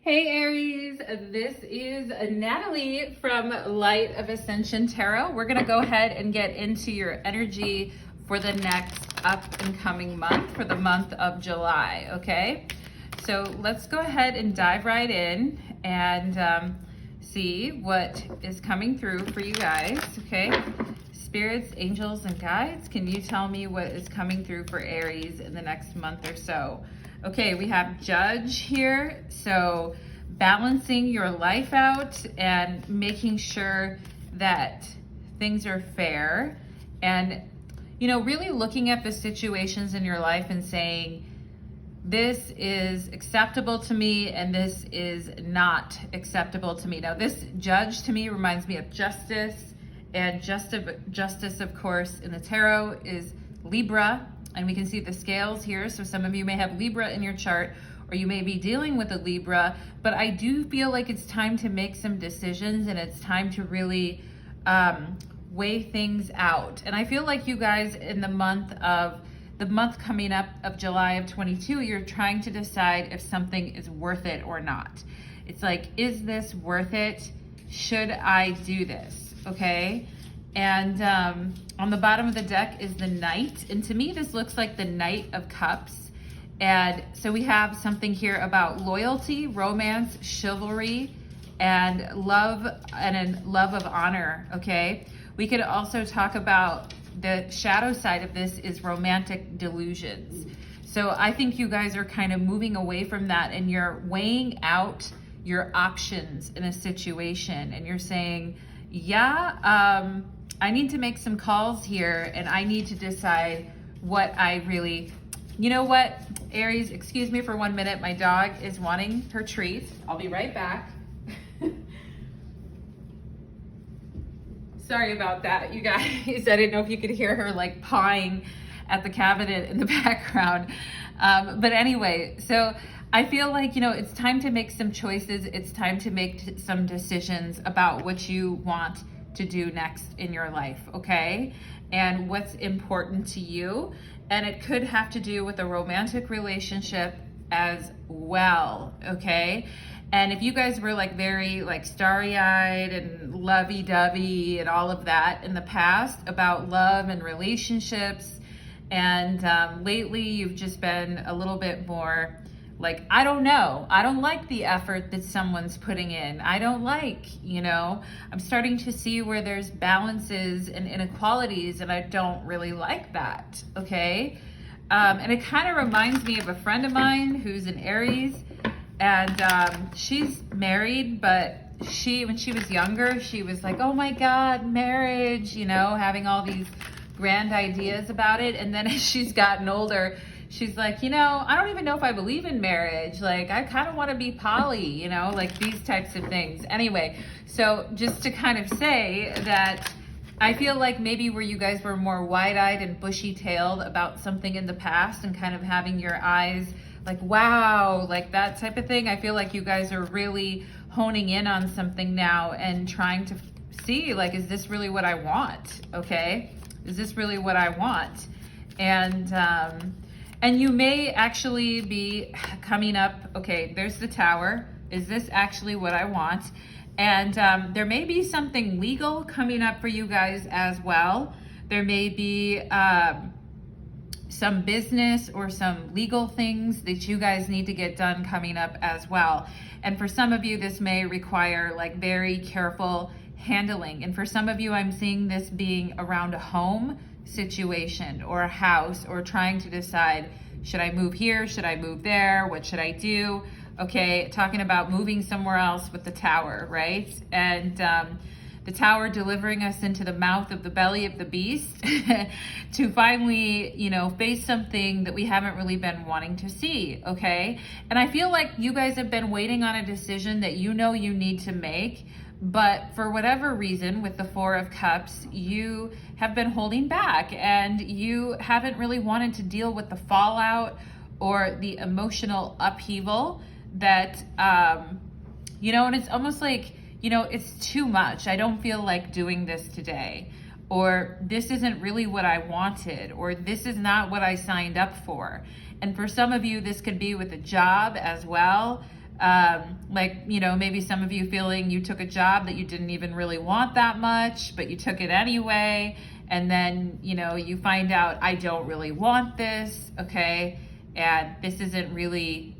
Hey Aries, this is Natalie from Light of Ascension Tarot. We're going to go ahead and get into your energy for the next up and coming month, for the month of July, okay? So let's go ahead and dive right in and see what is coming through for you guys, okay? Spirits, angels, and guides, can you tell me what is coming through for Aries in the next month or so? Okay, we have Judge here, so balancing your life out and making sure that things are fair and, you know, really looking at the situations in your life and saying, this is acceptable to me and this is not acceptable to me. Now, this Judge to me reminds me of Justice, and Justice, of course, in the tarot is Libra. And we can see the scales here. So some of you may have Libra in your chart, or you may be dealing with a Libra, but I do feel like it's time to make some decisions and it's time to really weigh things out. And I feel like you guys in the month coming up of July of 22, you're trying to decide if something is worth it or not. It's like, is this worth it? Should I do this? Okay. And on the bottom of the deck is the Knight. And to me, this looks like the Knight of Cups. And so we have something here about loyalty, romance, chivalry, and love of honor, okay? We could also talk about the shadow side of this is romantic delusions. So I think you guys are kind of moving away from that and you're weighing out your options in a situation. And you're saying, yeah, I need to make some calls here and I need to decide what I really, you know what, Aries, excuse me for 1 minute. My dog is wanting her treat. I'll be right back. Sorry about that, you guys. I didn't know if you could hear her like pawing at the cabinet in the background. But anyway, so I feel like, you know, it's time to make some choices. It's time to make some decisions about what you want to do next in your life, okay? And what's important to you. And it could have to do with a romantic relationship as well, okay? And if you guys were like very like starry-eyed and lovey-dovey and all of that in the past about love and relationships, and lately you've just been a little bit more like, I don't know. I don't like the effort that someone's putting in. I don't like, you know, I'm starting to see where there's balances and inequalities and I don't really like that, okay? And it kind of reminds me of a friend of mine who's an Aries, and she's married, but when she was younger, she was like, oh my God, marriage, you know, having all these grand ideas about it. And then as she's gotten older, she's like, you know, I don't even know if I believe in marriage. Like, I kind of want to be poly, you know, like these types of things. Anyway, so just to kind of say that I feel like maybe where you guys were more wide-eyed and bushy-tailed about something in the past and kind of having your eyes like, wow, like that type of thing. I feel like you guys are really honing in on something now and trying to see, like, is this really what I want? Okay. Is this really what I want? And you may actually be coming up, okay, there's the Tower. Is this actually what I want? And there may be something legal coming up for you guys as well. There may be some business or some legal things that you guys need to get done coming up as well. And for some of you, this may require like very careful handling. And for some of you, I'm seeing this being around a home situation or a house, or trying to decide, should I move here? Should I move there? What should I do? Okay, talking about moving somewhere else with the Tower, right? And the Tower delivering us into the mouth of the belly of the beast to finally, you know, face something that we haven't really been wanting to see, okay? And I feel like you guys have been waiting on a decision that you know you need to make, but for whatever reason, with the Four of Cups, you have been holding back and you haven't really wanted to deal with the fallout or the emotional upheaval that, you know, and it's almost like, you know, it's too much. I don't feel like doing this today. Or this isn't really what I wanted. Or this is not what I signed up for. And for some of you, this could be with a job as well. Like, you know, maybe some of you feeling you took a job that you didn't even really want that much, but you took it anyway. And then, you know, you find out, I don't really want this, okay? And this isn't really,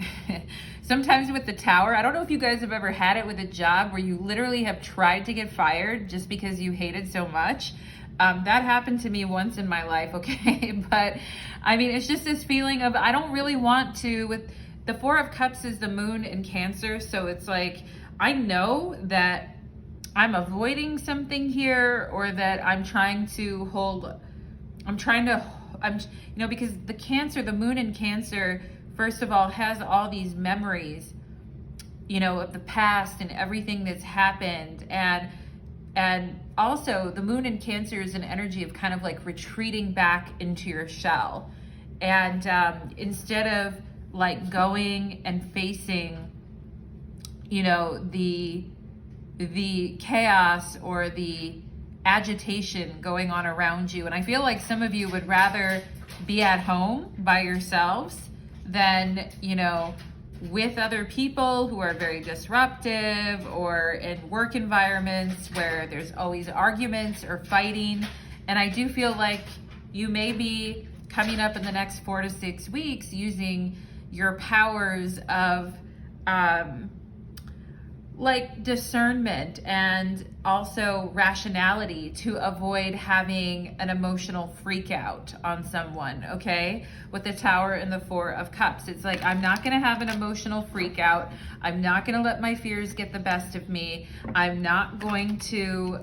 sometimes with the Tower, I don't know if you guys have ever had it with a job where you literally have tried to get fired just because you hate it so much. That happened to me once in my life, okay? But I mean, it's just this feeling of, I don't really want to. With the Four of Cups is the moon in Cancer. So it's like, I know that I'm avoiding something here, or that I'm trying to you know, because the Cancer, the moon in Cancer, first of all, has all these memories, you know, of the past and everything that's happened. And also the moon in Cancer is an energy of kind of like retreating back into your shell. And instead of like going and facing, you know, the chaos or the agitation going on around you. And I feel like some of you would rather be at home by yourselves than, you know, with other people who are very disruptive, or in work environments where there's always arguments or fighting. And I do feel like you may be coming up in the next 4 to 6 weeks using your powers of like discernment and also rationality to avoid having an emotional freak out on someone, okay? With the Tower and the Four of Cups, it's like, I'm not gonna have an emotional freak out. I'm not gonna let my fears get the best of me. I'm not going to,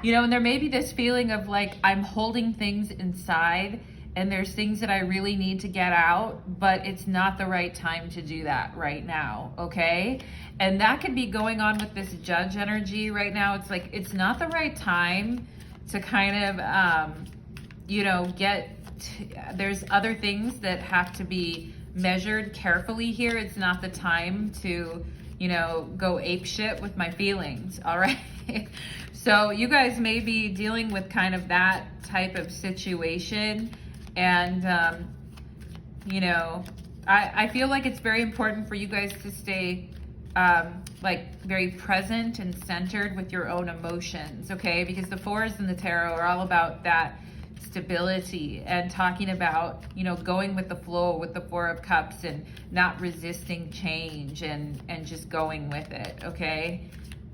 you know, and there may be this feeling of like, I'm holding things inside and there's things that I really need to get out, but it's not the right time to do that right now, okay? And that could be going on with this Judge energy right now. It's like, it's not the right time to kind of, you know, there's other things that have to be measured carefully here. It's not the time to, you know, go apeshit with my feelings, all right? So you guys may be dealing with kind of that type of situation. And, you know, I feel like it's very important for you guys to stay like very present and centered with your own emotions, okay? Because the fours in the tarot are all about that stability and talking about, you know, going with the flow with the Four of Cups and not resisting change and just going with it, okay?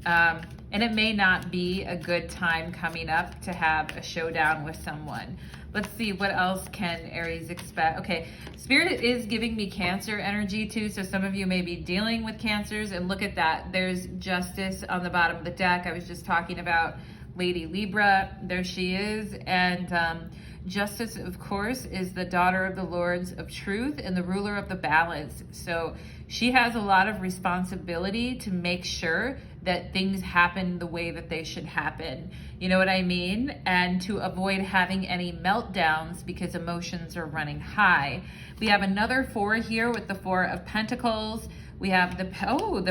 And it may not be a good time coming up to have a showdown with someone. Let's see, what else can Aries expect? Okay, Spirit is giving me Cancer energy too, so some of you may be dealing with Cancers, and look at that. There's Justice on the bottom of the deck. I was just talking about Lady Libra. There she is. And Justice, of course, is the daughter of the Lords of Truth and the ruler of the balance. So she has a lot of responsibility to make sure that things happen the way that they should happen. You know what I mean? And to avoid having any meltdowns because emotions are running high. We have another four here with the Four of Pentacles. We have the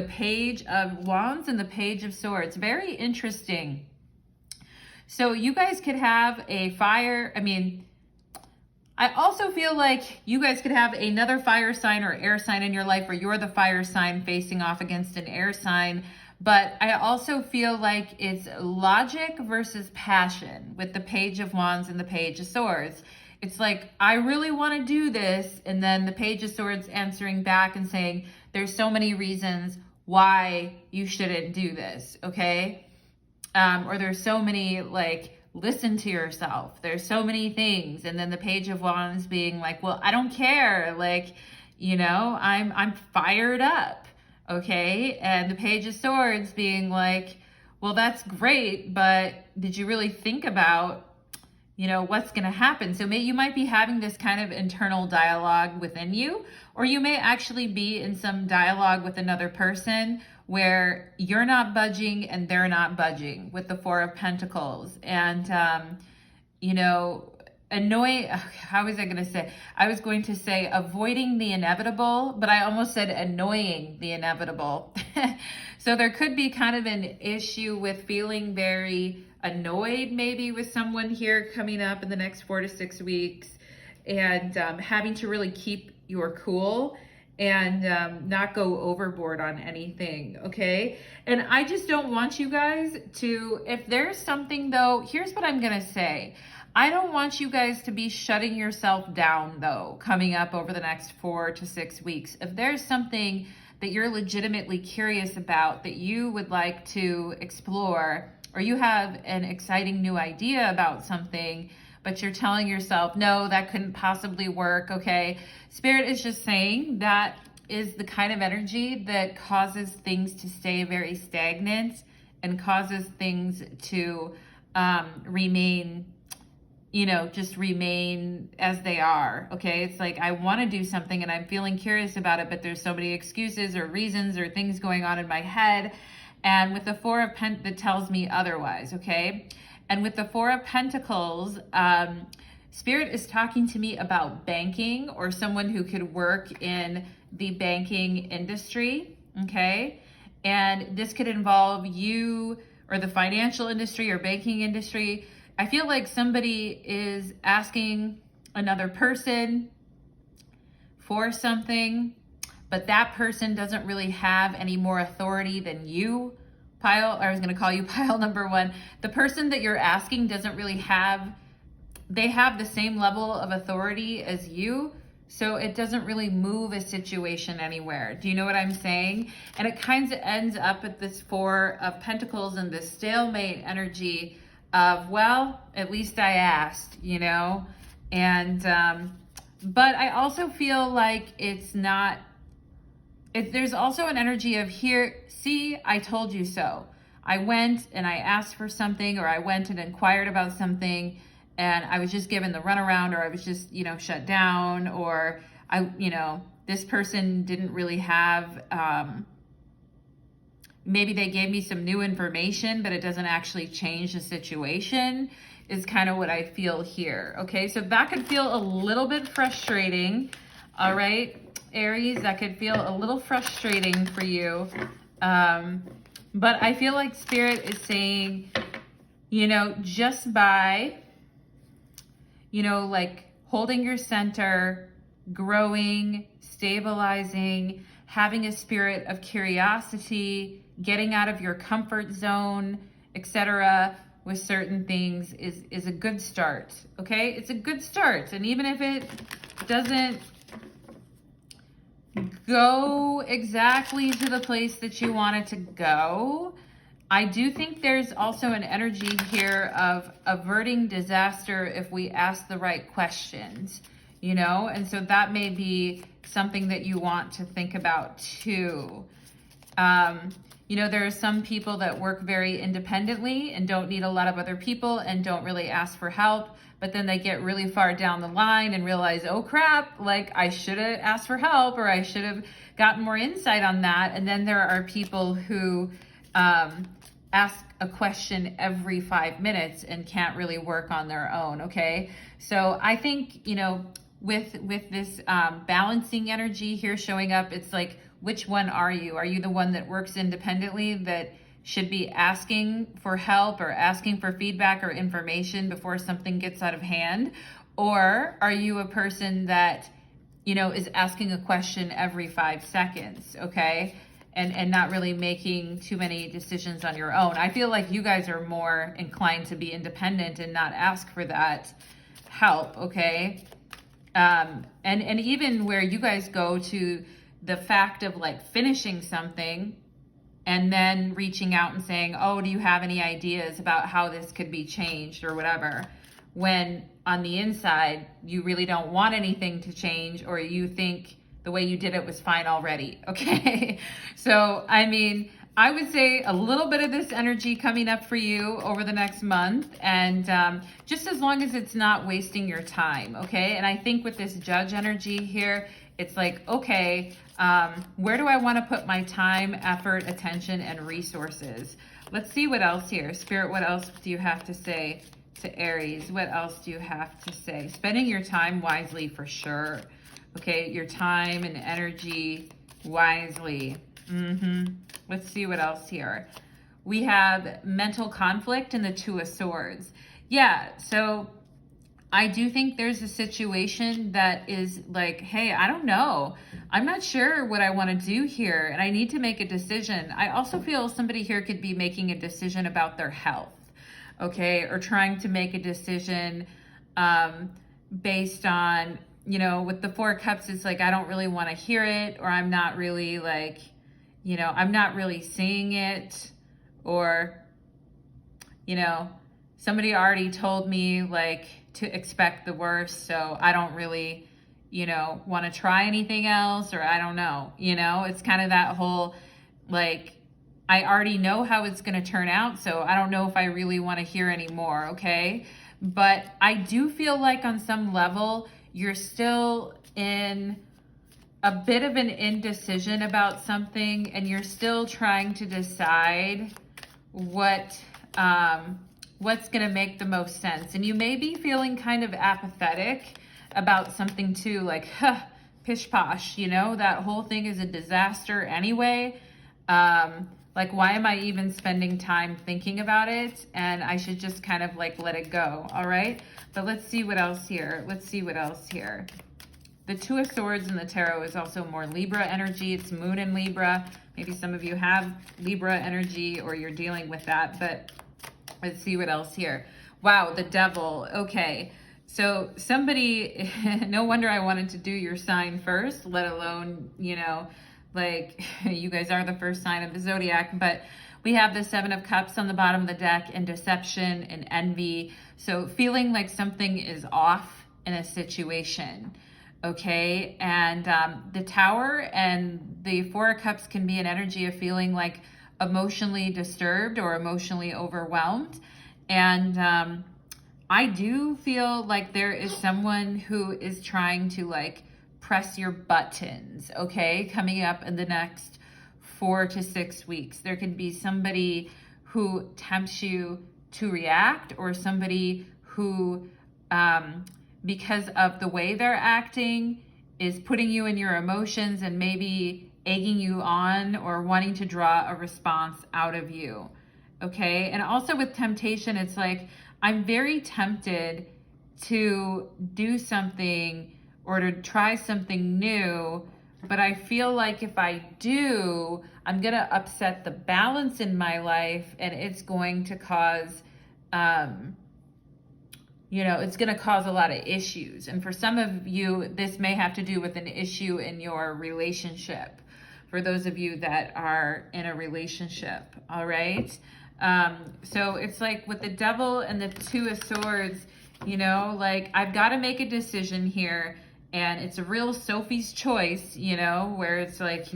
Page of Wands and the Page of Swords. Very interesting. So you guys could have a fire. I also feel like you guys could have another fire sign or air sign in your life where you're the fire sign facing off against an air sign. But I also feel like it's logic versus passion with the Page of Wands and the Page of Swords. It's like, I really want to do this. And then the Page of Swords answering back and saying, there's so many reasons why you shouldn't do this, okay? Or there's so many, like, listen to yourself. There's so many things. And then the Page of Wands being like, well, I don't care. Like, you know, I'm fired up. Okay. And the Page of Swords being like, well, that's great, but did you really think about, you know, what's going to happen? So you might be having this kind of internal dialogue within you, or you may actually be in some dialogue with another person where you're not budging and they're not budging with the Four of Pentacles. And, you know, how was I going to say? I was going to say avoiding the inevitable, but I almost said annoying the inevitable. So there could be kind of an issue with feeling very annoyed maybe with someone here coming up in the next 4 to 6 weeks, and having to really keep your cool and not go overboard on anything, okay? And I just don't want you guys to, if there's something though, here's what I'm gonna say. I don't want you guys to be shutting yourself down though, coming up over the next 4 to 6 weeks. If there's something that you're legitimately curious about that you would like to explore, or you have an exciting new idea about something, but you're telling yourself, no, that couldn't possibly work, okay? Spirit is just saying that is the kind of energy that causes things to stay very stagnant and causes things to remain, just remain as they are, okay? It's like, I want to do something and I'm feeling curious about it, but there's so many excuses or reasons or things going on in my head. And with the Four of Pentacles, that tells me otherwise, okay? And with the Four of Pentacles, Spirit is talking to me about banking or someone who could work in the banking industry, okay? And this could involve you or the financial industry or banking industry. I feel like somebody is asking another person for something, but that person doesn't really have any more authority than you. I was going to call you pile number one. The person that you're asking doesn't really have, they have the same level of authority as you, so it doesn't really move a situation anywhere. Do you know what I'm saying? And it kind of ends up at this Four of Pentacles and this stalemate energy of, well, at least I asked, and but I also feel like it's not, there's also an energy of here, see, I told you so. I went and I asked for something, or I went and inquired about something, and I was just given the runaround, or I was just, shut down, or this person didn't really have, maybe they gave me some new information, but it doesn't actually change the situation, is kind of what I feel here. Okay, so that could feel a little bit frustrating. All right, Aries, that could feel a little frustrating for you. But I feel like Spirit is saying, just by, like holding your center, growing, stabilizing, having a spirit of curiosity, getting out of your comfort zone, etc., with certain things is a good start, okay? It's a good start. And even if it doesn't go exactly to the place that you want it to go, I do think there's also an energy here of averting disaster if we ask the right questions, and so that may be something that you want to think about too. There are some people that work very independently and don't need a lot of other people and don't really ask for help, but then they get really far down the line and realize, oh crap, like I should have asked for help, or I should have gotten more insight on that. And then there are people who ask a question every 5 minutes and can't really work on their own, okay? So I think, with this balancing energy here showing up, it's like, which one are you? Are you the one that works independently that should be asking for help or asking for feedback or information before something gets out of hand? Or are you a person that, is asking a question every 5 seconds, okay? And not really making too many decisions on your own. I feel like you guys are more inclined to be independent and not ask for that help, okay? And even where you guys go to the fact of like finishing something and then reaching out and saying, oh, do you have any ideas about how this could be changed or whatever, when on the inside you really don't want anything to change, or you think the way you did it was fine already, okay? So, I would say a little bit of this energy coming up for you over the next month, and just as long as it's not wasting your time, okay? And I think with this Judge energy here, it's like, okay, where do I want to put my time, effort, attention, and resources? Let's see what else here. Spirit, what else do you have to say to Aries? What else do you have to say? Spending your time wisely for sure. Okay, your time and energy wisely. Let's see what else here. We have mental conflict and the Two of Swords. Yeah, so I do think there's a situation that is like, hey, I don't know. I'm not sure what I want to do here, and I need to make a decision. I also feel somebody here could be making a decision about their health, okay, or trying to make a decision based on, you know, with the Four of Cups, it's like, I don't really want to hear it, or I'm not really like, you know, I'm not really seeing it, or, you know, somebody already told me like to expect the worst, so I don't really, you know, want to try anything else, or I don't know, you know, it's kind of that whole, like, I already know how it's going to turn out, so I don't know if I really want to hear anymore, okay? But I do feel like on some level, you're still in a bit of an indecision about something, and you're still trying to decide what's going to make the most sense. And you may be feeling kind of apathetic about something too, like, pish posh, you know, that whole thing is a disaster anyway. Like, why am I even spending time thinking about it? And I should just kind of like let it go. All right. But let's see what else here. Let's see what else here. The Two of Swords in the tarot is also more Libra energy. It's moon in Libra. Maybe some of you have Libra energy or you're dealing with that, but let's see what else here. Wow, the Devil. Okay. So somebody, no wonder I wanted to do your sign first, let alone, you know, like you guys are the first sign of the zodiac, but we have the Seven of Cups on the bottom of the deck, and deception and envy. So feeling like something is off in a situation. Okay. And the Tower and the Four of Cups can be an energy of feeling like emotionally disturbed or emotionally overwhelmed. And I do feel like there is someone who is trying to like press your buttons, okay, coming up in the next 4 to 6 weeks. There can be somebody who tempts you to react, or somebody who, because of the way they're acting, is putting you in your emotions and maybe egging you on or wanting to draw a response out of you, okay? And also with temptation, it's like, I'm very tempted to do something or to try something new, but I feel like if I do, I'm gonna upset the balance in my life, and it's going to cause, you know, it's gonna cause a lot of issues. And for some of you, this may have to do with an issue in your relationship, for those of you that are in a relationship, all right? So it's like with the Devil and the Two of Swords, you know, like, I've got to make a decision here. And it's a real Sophie's choice, you know, where it's like,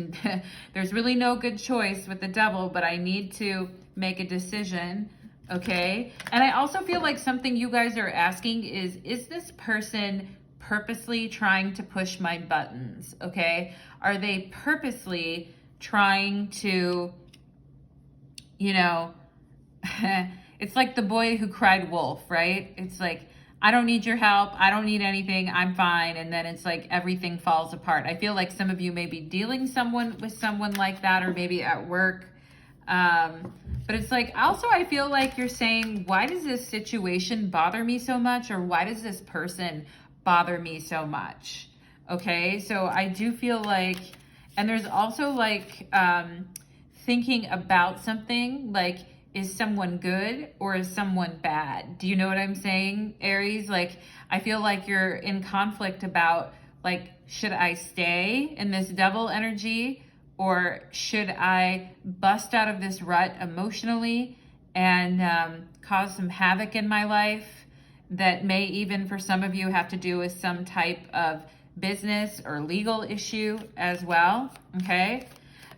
there's really no good choice with the Devil, but I need to make a decision, okay? And I also feel like something you guys are asking is this person purposely trying to push my buttons, okay? Are they purposely trying to, you know, it's like the boy who cried wolf, right? It's like, I don't need your help. I don't need anything. I'm fine. And then it's like everything falls apart. I feel like some of you may be dealing with someone like that, or maybe at work. But it's like, also, I feel like you're saying, why does this situation bother me so much? Or why does this person bother me so much? Okay. So I do feel like, and there's also like, thinking about something like, is someone good or is someone bad? Do you know what I'm saying, Aries? Like, I feel like you're in conflict about, like, should I stay in this Devil energy, or should I bust out of this rut emotionally and cause some havoc in my life that may even, for some of you, have to do with some type of business or legal issue as well, okay?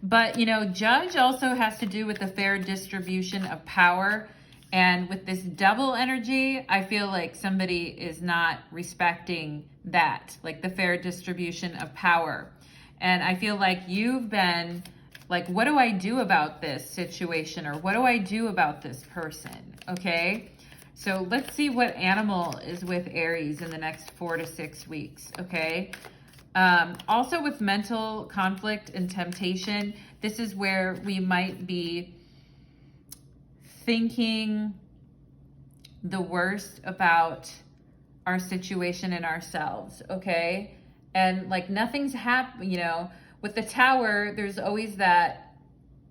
But, you know, Judge also has to do with the fair distribution of power. And with this Devil energy, I feel like somebody is not respecting that, like the fair distribution of power. And I feel like you've been like, what do I do about this situation? Or what do I do about this person? Okay. So let's see what animal is with Aries in the next 4 to 6 weeks. Okay. Also with mental conflict and temptation, this is where we might be thinking the worst about our situation and ourselves, okay? And like nothing's happened, you know, with the Tower, there's always that,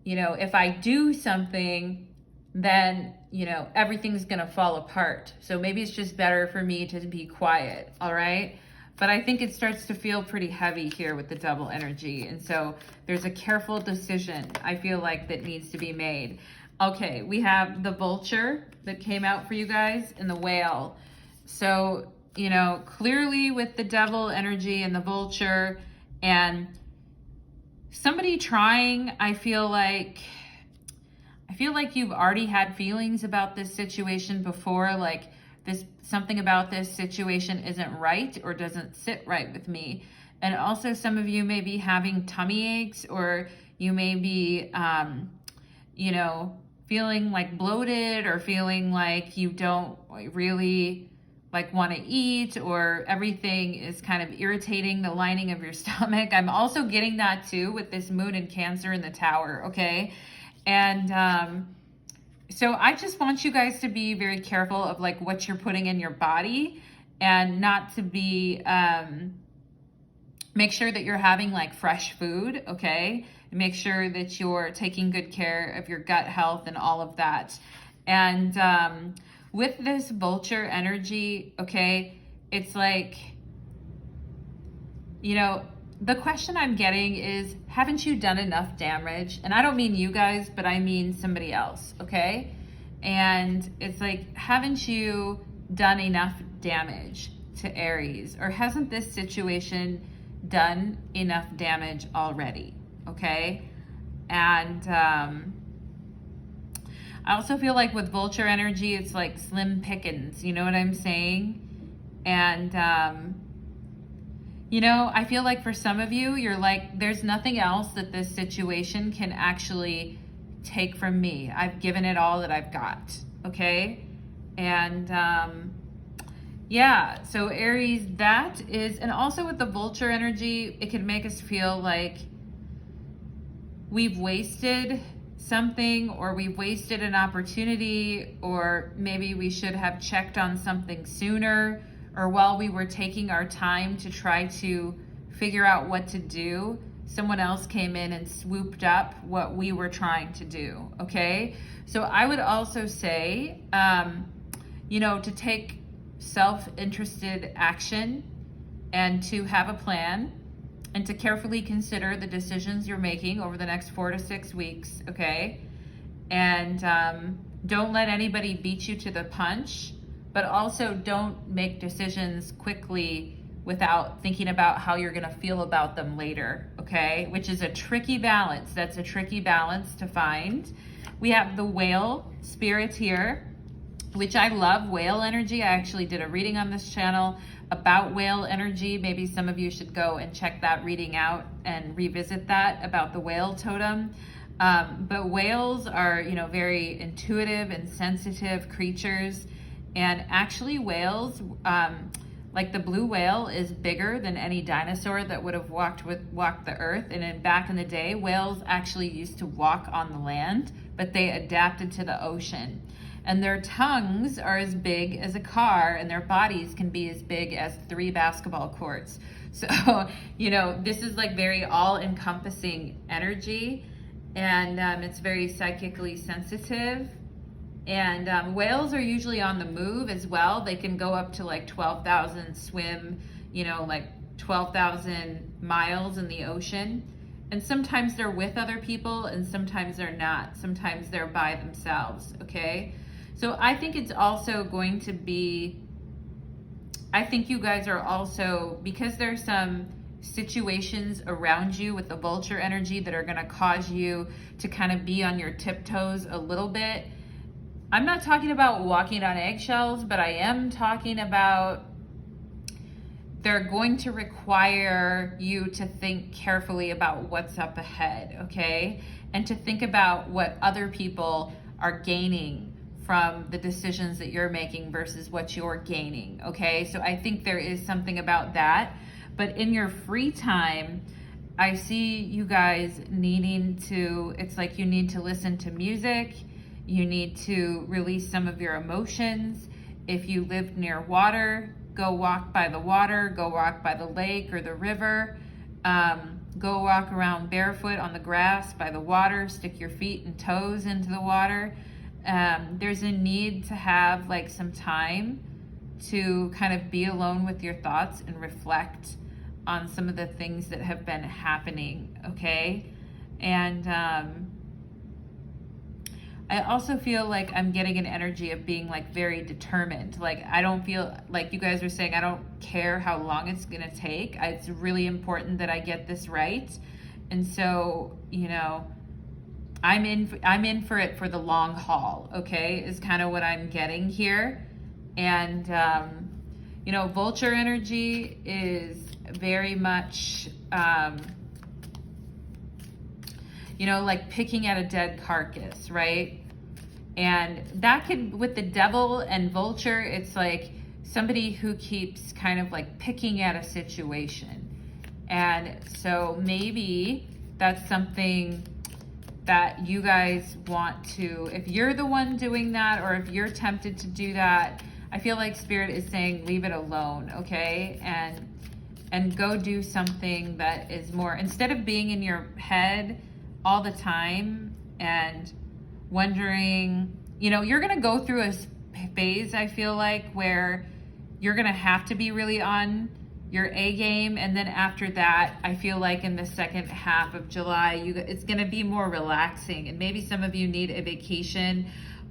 you know, if I do something, then, you know, everything's gonna fall apart. So maybe it's just better for me to be quiet, all right? But I think it starts to feel pretty heavy here with the double energy. And so there's a careful decision, I feel like, that needs to be made. Okay, we have the vulture that came out for you guys and the whale. So, you know, clearly with the devil energy and the vulture and somebody trying, I feel like you've already had feelings about this situation before, like something about this situation isn't right or doesn't sit right with me. And also some of you may be having tummy aches, or you may be, you know, feeling like bloated, or feeling like you don't really like want to eat, or everything is kind of irritating the lining of your stomach. I'm also getting that too with this moon in Cancer in the Tower, okay? And so I just want you guys to be very careful of like what you're putting in your body, and not to be, make sure that you're having like fresh food, okay? And make sure that you're taking good care of your gut health and all of that. And with this vulture energy, okay, it's like, you know, the question I'm getting is, haven't you done enough damage? And I don't mean you guys, but I mean somebody else, okay? And it's like, haven't you done enough damage to Aries? Or hasn't this situation done enough damage already, okay? And I also feel like with vulture energy, it's like slim pickings, you know what I'm saying? And you know, I feel like for some of you, you're like, there's nothing else that this situation can actually take from me. I've given it all that I've got, okay? And yeah, so Aries, that is, and also with the vulture energy, it can make us feel like we've wasted something, or we've wasted an opportunity, or maybe we should have checked on something sooner, or while we were taking our time to try to figure out what to do, someone else came in and swooped up what we were trying to do, okay? So I would also say, you know, to take self-interested action, and to have a plan, and to carefully consider the decisions you're making over the next 4 to 6 weeks, okay? And don't let anybody beat you to the punch, but also don't make decisions quickly without thinking about how you're gonna feel about them later, okay? Which is a tricky balance. That's a tricky balance to find. We have the whale spirit here, which I love, whale energy. I actually did a reading on this channel about whale energy. Maybe some of you should go and check that reading out and revisit that about the whale totem. But whales are, you know, very intuitive and sensitive creatures. And actually whales, like the blue whale, is bigger than any dinosaur that would have walked the earth. And back in the day, whales actually used to walk on the land, but they adapted to the ocean. And their tongues are as big as a car, and their bodies can be as big as 3 basketball courts. So, you know, this is like very all-encompassing energy, and it's very psychically sensitive. And whales are usually on the move as well. They can go up to like 12,000 swim, you know, like 12,000 miles in the ocean. And sometimes they're with other people, and sometimes they're not. Sometimes they're by themselves, okay? So I think it's also going to be, I think you guys are also, because there's some situations around you with the vulture energy that are gonna cause you to kind of be on your tiptoes a little bit. I'm not talking about walking on eggshells, but I am talking about they're going to require you to think carefully about what's up ahead, okay? And to think about what other people are gaining from the decisions that you're making versus what you're gaining, okay? So I think there is something about that. But in your free time, I see you guys needing to, it's like you need to listen to music. You need to release some of your emotions. If you live near water, go walk by the water, go walk by the lake or the river, go walk around barefoot on the grass by the water, stick your feet and toes into the water. There's a need to have like some time to kind of be alone with your thoughts and reflect on some of the things that have been happening, okay? And I also feel like I'm getting an energy of being like very determined. Like I don't feel like you guys are saying, I don't care how long it's gonna take. It's really important that I get this right. And so, you know, I'm in for it for the long haul, okay, is kind of what I'm getting here. And, you know, vulture energy is very much, you know, like picking at a dead carcass, right? And that could, with the devil and vulture, it's like somebody who keeps kind of like picking at a situation. And so maybe that's something that you guys want to, if you're the one doing that, or if you're tempted to do that, I feel like Spirit is saying, leave it alone, okay? And go do something that is more, instead of being in your head all the time and wondering, you know, you're going to go through a phase, I feel like, where you're going to have to be really on your A game. And then after that, I feel like in the second half of July, it's going to be more relaxing. And maybe some of you need a vacation,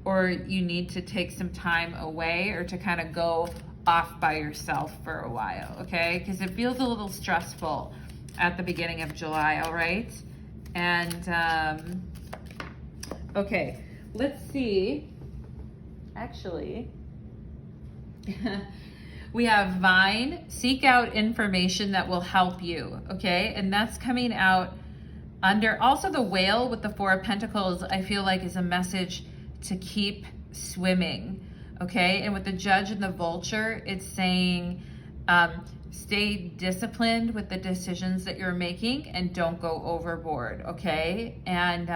or you need to take some time away, or to kind of go off by yourself for a while, okay? Because it feels a little stressful at the beginning of July, all right? And, okay, let's see. Actually, we have Vine, seek out information that will help you, okay? And that's coming out under, also the Whale with the Four of Pentacles, I feel like is a message to keep swimming, okay? And with the Judge and the Vulture, it's saying, stay disciplined with the decisions that you're making and don't go overboard, okay? And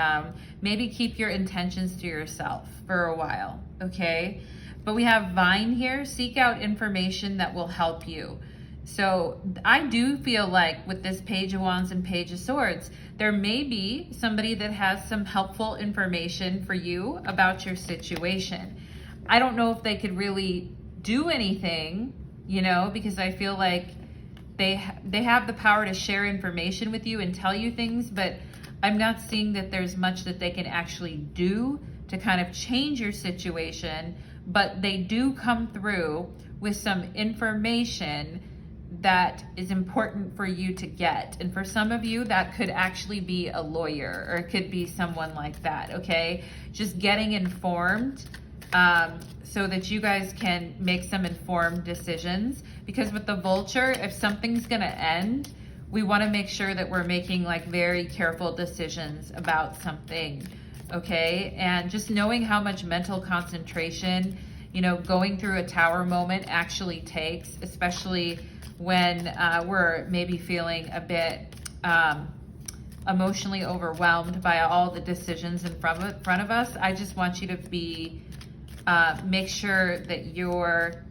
maybe keep your intentions to yourself for a while, okay? But we have Vine here, seek out information that will help you. So I do feel like with this Page of Wands and Page of Swords, there may be somebody that has some helpful information for you about your situation. I don't know if they could really do anything, you know, because I feel like they have the power to share information with you and tell you things, but I'm not seeing that there's much that they can actually do to kind of change your situation, but they do come through with some information that is important for you to get. And for some of you, that could actually be a lawyer, or it could be someone like that, okay? Just getting informed so that you guys can make some informed decisions. Because with the Vulture, if something's gonna end, we wanna make sure that we're making like very careful decisions about something, okay? And just knowing how much mental concentration, you know, going through a Tower moment actually takes, especially when we're maybe feeling a bit emotionally overwhelmed by all the decisions in front of us. I just want you to be, make sure that you're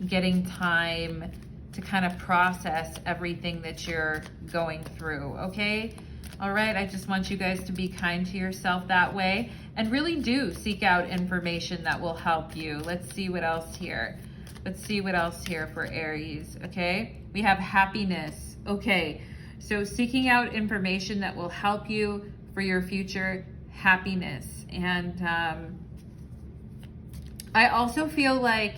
getting time to kind of process everything that you're going through, okay? All right, I just want you guys to be kind to yourself that way, and really do seek out information that will help you. Let's see what else here. Let's see what else here for Aries, okay? We have happiness. Okay, so seeking out information that will help you for your future happiness. And I also feel like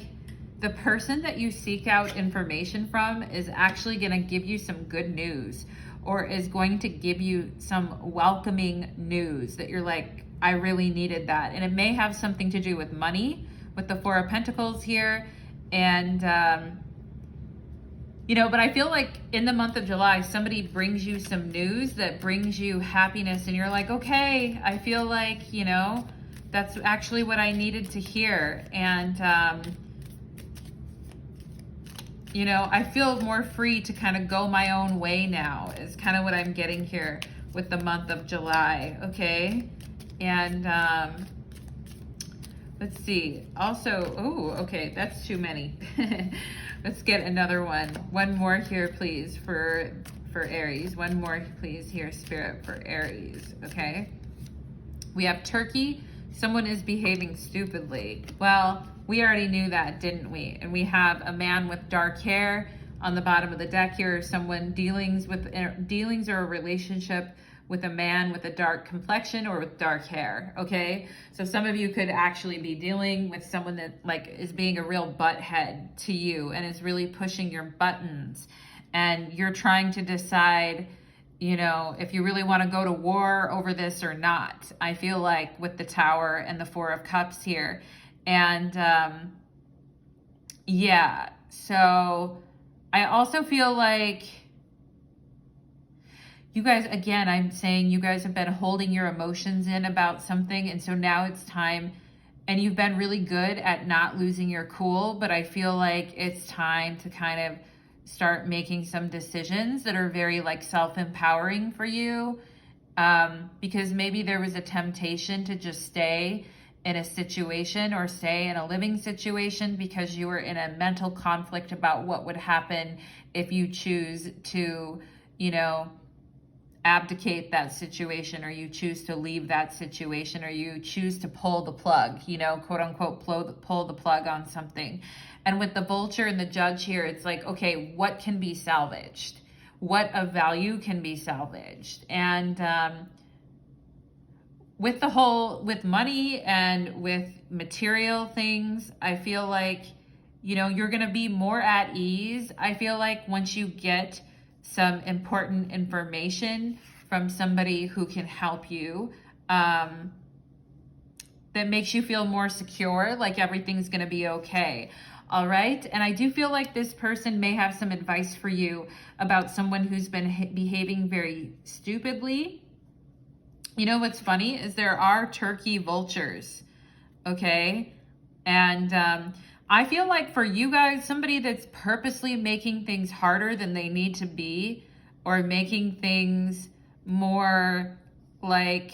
the person that you seek out information from is actually going to give you some good news, or is going to give you some welcoming news that you're like, I really needed that. And it may have something to do with money, with the Four of Pentacles here. And, you know, but I feel like in the month of July, somebody brings you some news that brings you happiness, and you're like, okay, I feel like, you know, that's actually what I needed to hear. And, you know, I feel more free to kind of go my own way now, is kind of what I'm getting here with the month of July, okay? And Let's see. Also, oh, okay, that's too many. Let's get another one. One more here, please, for Aries. One more, please, here, Spirit, for Aries, okay? We have Turkey. Someone is behaving stupidly. Well, we already knew that, didn't we? And we have a man with dark hair on the bottom of the deck here. Someone dealings or a relationship with a man with a dark complexion or with dark hair, okay? So some of you could actually be dealing with someone that like is being a real butthead to you and is really pushing your buttons. And you're trying to decide, you know, if you really want to go to war over this or not. I feel like with the Tower and the Four of Cups here. And yeah, so I also feel like you guys, again, I'm saying you guys have been holding your emotions in about something. And so now it's time, and you've been really good at not losing your cool, but I feel like it's time to kind of start making some decisions that are very like self-empowering for you. Because maybe there was a temptation to just stay in a situation or stay in a living situation because you were in a mental conflict about what would happen if you choose to, you know, abdicate that situation, or you choose to leave that situation, or you choose to pull the plug, you know, quote unquote, pull the plug on something. And with the Vulture and the Judge here, it's like, okay, what can be salvaged? What of value can be salvaged? And with money and with material things, I feel like, you know, you're going to be more at ease. I feel like once you get some important information from somebody who can help you, that makes you feel more secure, like everything's going to be okay. All right. And I do feel like this person may have some advice for you about someone who's been behaving very stupidly. You know, what's funny is there are turkey vultures. Okay. And, I feel like for you guys, somebody that's purposely making things harder than they need to be, or making things more like,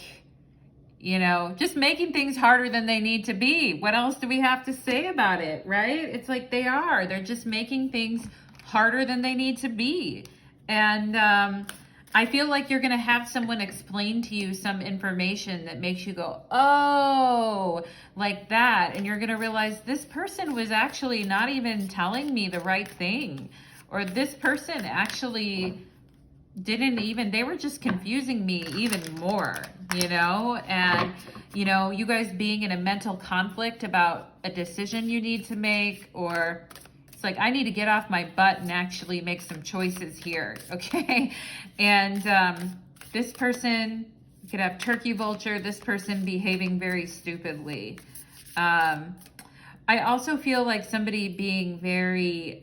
you know, just making things harder than they need to be. What else do we have to say about it, right? It's like they're just making things harder than they need to be. And I feel like you're going to have someone explain to you some information that makes you go, oh, like that. And you're going to realize this person was actually not even telling me the right thing. Or this person actually they were just confusing me even more, you know? And, you know, you guys being in a mental conflict about a decision you need to make, or it's like, I need to get off my butt and actually make some choices here, okay? And this person, you could have Turkey Vulture, this person behaving very stupidly. I also feel like somebody being very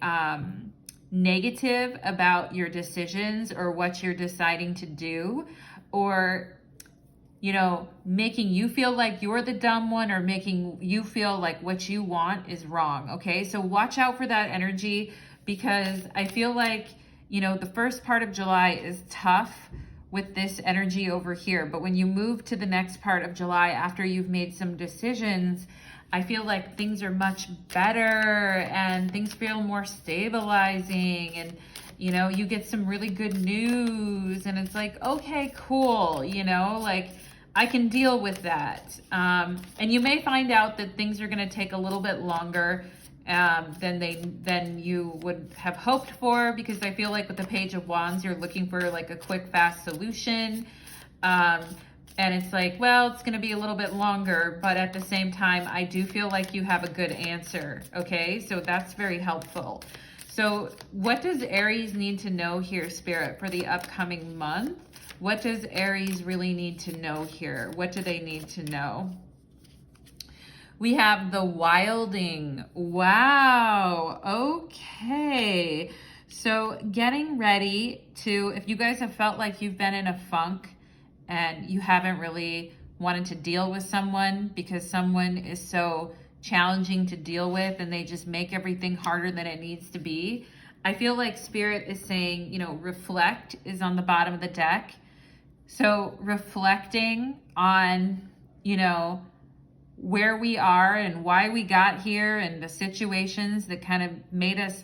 negative about your decisions or what you're deciding to do, or, you know, making you feel like you're the dumb one, or making you feel like what you want is wrong. Okay. So watch out for that energy, because I feel like, you know, the first part of July is tough with this energy over here. But when you move to the next part of July, after you've made some decisions, I feel like things are much better and things feel more stabilizing, and, you know, you get some really good news, and it's like, okay, cool. You know, like I can deal with that. And you may find out that things are going to take a little bit longer than you would have hoped for, because I feel like with the Page of Wands, you're looking for like a quick, fast solution. And it's like, well, it's going to be a little bit longer, but at the same time, I do feel like you have a good answer. Okay. So that's very helpful. So what does Aries need to know here, Spirit, for the upcoming month? What does Aries really need to know here? What do they need to know? We have the Wilding. Wow. Okay. So getting ready to, if you guys have felt like you've been in a funk and you haven't really wanted to deal with someone because someone is so challenging to deal with and they just make everything harder than it needs to be, I feel like Spirit is saying, you know, reflect is on the bottom of the deck. So reflecting on, you know, where we are and why we got here and the situations that kind of made us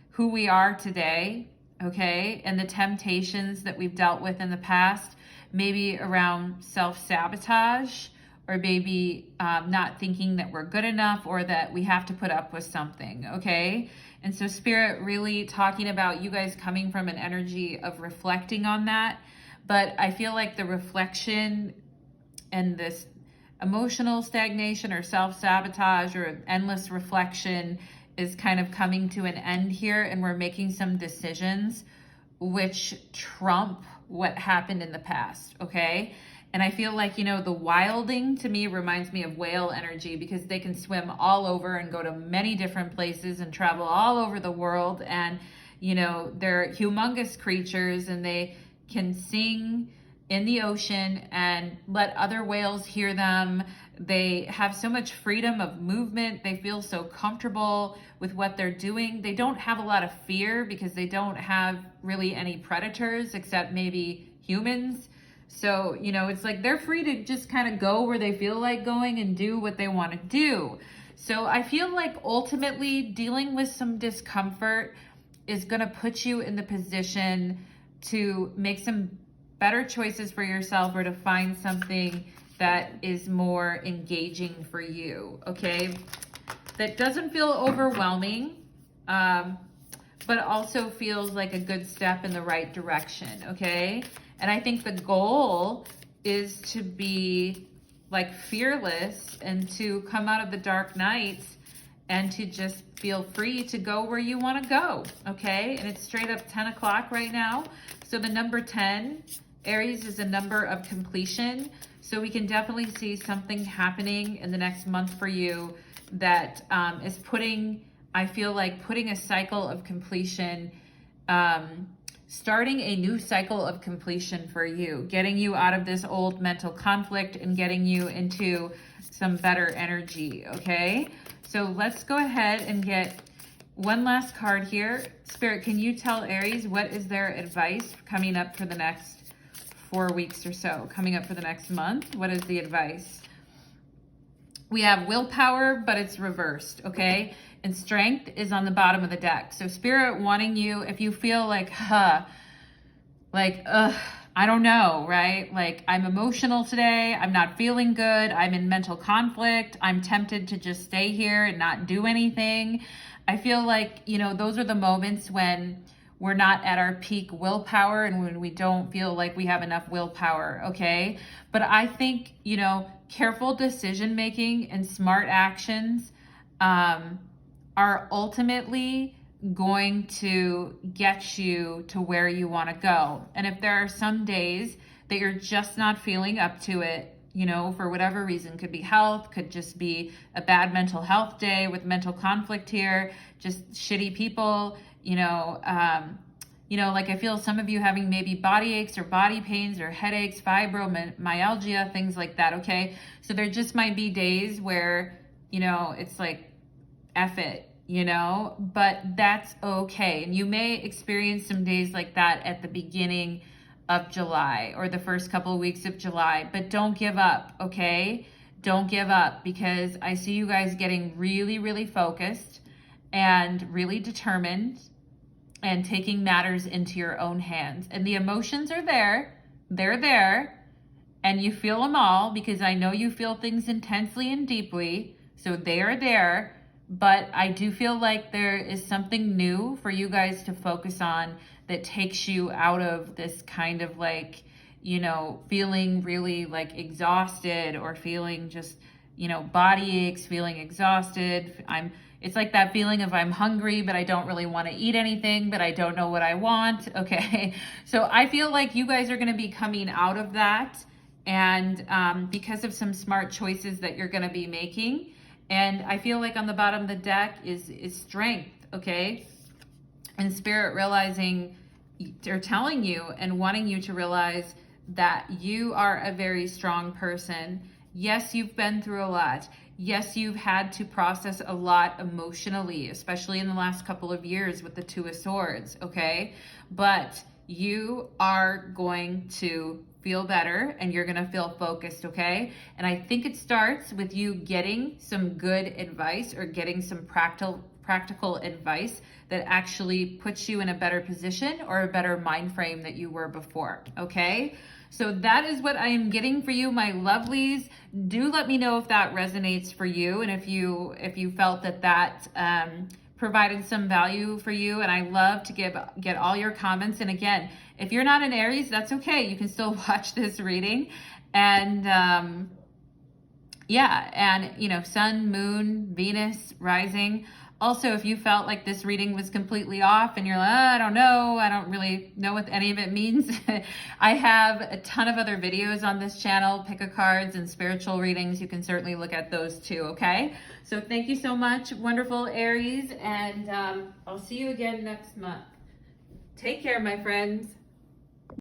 who we are today, okay? And the temptations that we've dealt with in the past, maybe around self-sabotage, or maybe not thinking that we're good enough or that we have to put up with something, okay? And so Spirit really talking about you guys coming from an energy of reflecting on that. But I feel like the reflection and this emotional stagnation or self-sabotage or endless reflection is kind of coming to an end here, and we're making some decisions which trump what happened in the past, okay? And I feel like, you know, the wilding to me reminds me of whale energy, because they can swim all over and go to many different places and travel all over the world. And, you know, they're humongous creatures, and they can sing in the ocean and let other whales hear them. They have so much freedom of movement. They feel so comfortable with what they're doing. They don't have a lot of fear because they don't have really any predators except maybe humans. So, you know, it's like they're free to just kind of go where they feel like going and do what they want to do. So I feel like ultimately dealing with some discomfort is going to put you in the position to make some better choices for yourself, or to find something that is more engaging for you, okay? That doesn't feel overwhelming, but also feels like a good step in the right direction, okay? And I think the goal is to be like fearless and to come out of the dark nights and to just feel free to go where you want to go, okay? And it's straight up 10 o'clock right now. So the number 10, Aries, is a number of completion. So we can definitely see something happening in the next month for you that is putting, I feel like putting a cycle of completion, starting a new cycle of completion for you, getting you out of this old mental conflict and getting you into some better energy, okay? So let's go ahead and get one last card here. Spirit, can you tell Aries what is their advice coming up for the next 4 weeks or so, coming up for the next month? What is the advice? We have willpower, but it's reversed, okay? And strength is on the bottom of the deck. So Spirit wanting you, if you feel like, I don't know, right? Like, I'm emotional today. I'm not feeling good. I'm in mental conflict. I'm tempted to just stay here and not do anything. I feel like, you know, those are the moments when we're not at our peak willpower and when we don't feel like we have enough willpower, okay? But I think, you know, careful decision making and smart actions are ultimately going to get you to where you want to go. And if there are some days that you're just not feeling up to it, you know, for whatever reason, could be health, could just be a bad mental health day with mental conflict here, just shitty people, like I feel some of you having maybe body aches or body pains or headaches, fibromyalgia, things like that, okay? So there just might be days where, you know, it's like, F it, you know, but that's okay. And you may experience some days like that at the beginning of July or the first couple of weeks of July, but don't give up, okay? Don't give up, because I see you guys getting really, really focused and really determined and taking matters into your own hands. And the emotions are there, they're there, and you feel them all, because I know you feel things intensely and deeply, so they are there. But I do feel like there is something new for you guys to focus on that takes you out of this kind of like, you know, feeling really like exhausted or feeling just, you know, body aches, feeling exhausted. It's like that feeling of I'm hungry, but I don't really want to eat anything, but I don't know what I want. Okay. So I feel like you guys are going to be coming out of that. And because of some smart choices that you're going to be making. And I feel like on the bottom of the deck is strength, okay? And Spirit realizing, or telling you and wanting you to realize that you are a very strong person. Yes, you've been through a lot. Yes, you've had to process a lot emotionally, especially in the last couple of years with the Two of Swords, okay? But you are going to feel better and you're gonna feel focused, okay? And I think it starts with you getting some good advice or getting some practical advice that actually puts you in a better position or a better mind frame that you were before, okay? So that is what I am getting for you, my lovelies. Do let me know if that resonates for you and if you felt that provided some value for you. And I love to get all your comments. And again, if you're not an Aries, that's okay. You can still watch this reading. And yeah, and you know, sun, moon, Venus, rising. Also, if you felt like this reading was completely off and you're like, oh, I don't know, I don't really know what any of it means, I have a ton of other videos on this channel, pick a cards and spiritual readings. You can certainly look at those too, okay? So thank you so much, wonderful Aries, and I'll see you again next month. Take care, my friends.